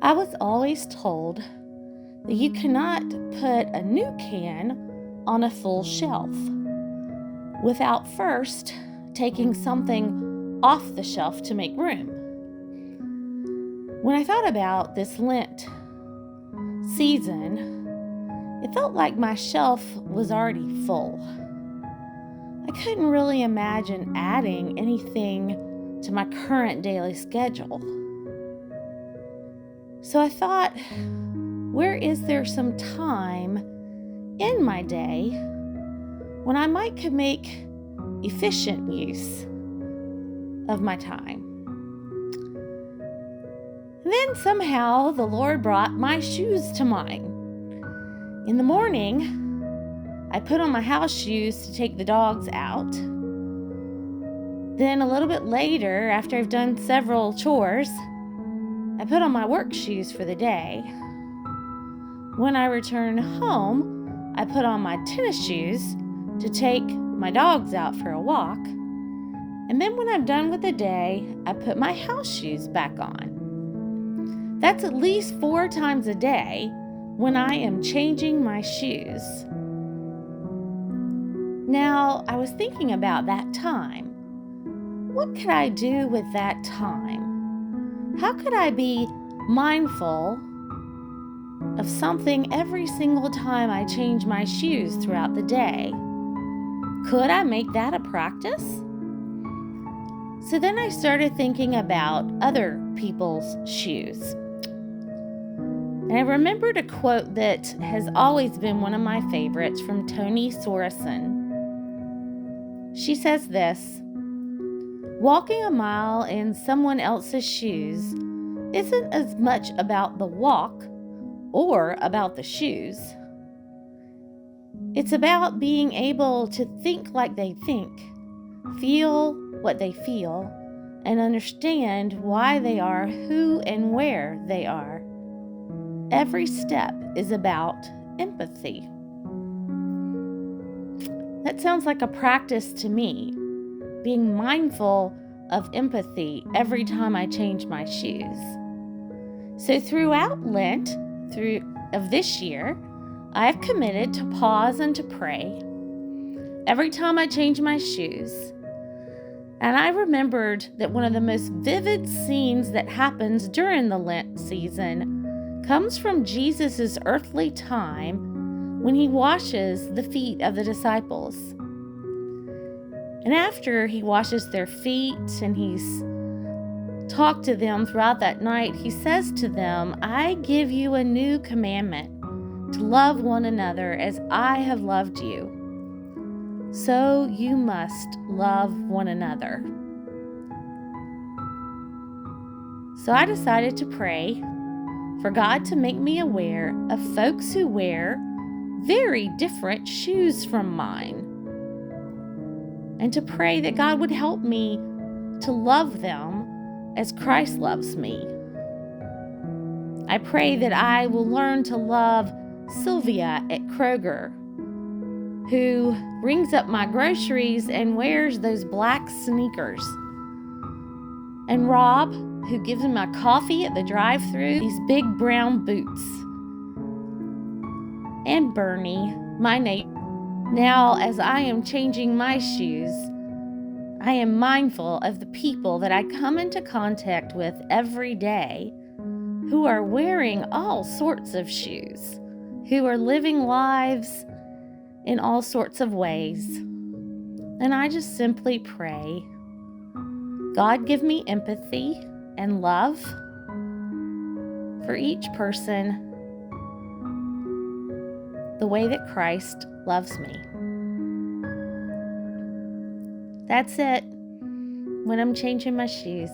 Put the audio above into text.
I was always told that you cannot put a new can on a full shelf without first taking something off the shelf to make room. When I thought about this Lent season, it felt like my shelf was already full. I couldn't really imagine adding anything to my current daily schedule. So I thought, where is there some time in my day when I could make efficient use of my time? And then somehow the Lord brought my shoes to mind. In the morning, I put on my house shoes to take the dogs out. Then a little bit later, after I've done several chores, I put on my work shoes for the day. When I return home, I put on my tennis shoes to take my dogs out for a walk. And then when I'm done with the day, I put my house shoes back on. That's at least 4 times a day when I am changing my shoes. Now, I was thinking about that time. What could I do with that time? How could I be mindful of something every single time I change my shoes throughout the day? Could I make that a practice? So then I started thinking about other people's shoes. And I remembered a quote that has always been one of my favorites from Toni Sorensen. She says this: "Walking a mile in someone else's shoes isn't as much about the walk or about the shoes. It's about being able to think like they think, feel what they feel, and understand why they are who and where they are. Every step is about empathy." That sounds like a practice to me, being mindful of empathy every time I change my shoes. So throughout Lent of this year, I've committed to pause and to pray every time I change my shoes. And I remembered that one of the most vivid scenes that happens during the Lent season comes from Jesus' earthly time when he washes the feet of the disciples. And after he washes their feet and he's talked to them throughout that night, he says to them, "I give you a new commandment, to love one another as I have loved you. So you must love one another." So I decided to pray for God to make me aware of folks who wear very different shoes from mine, and to pray that God would help me to love them as Christ loves me. I pray that I will learn to love Sylvia at Kroger, who rings up my groceries and wears those black sneakers, and Rob, who gives me my coffee at the drive-thru, these big brown boots, and Bernie, my neighbor. Now, as I am changing my shoes, I am mindful of the people that I come into contact with every day who are wearing all sorts of shoes, who are living lives in all sorts of ways. And I just simply pray, God, give me empathy and love for each person the way that Christ loves me. That's it when I'm changing my shoes.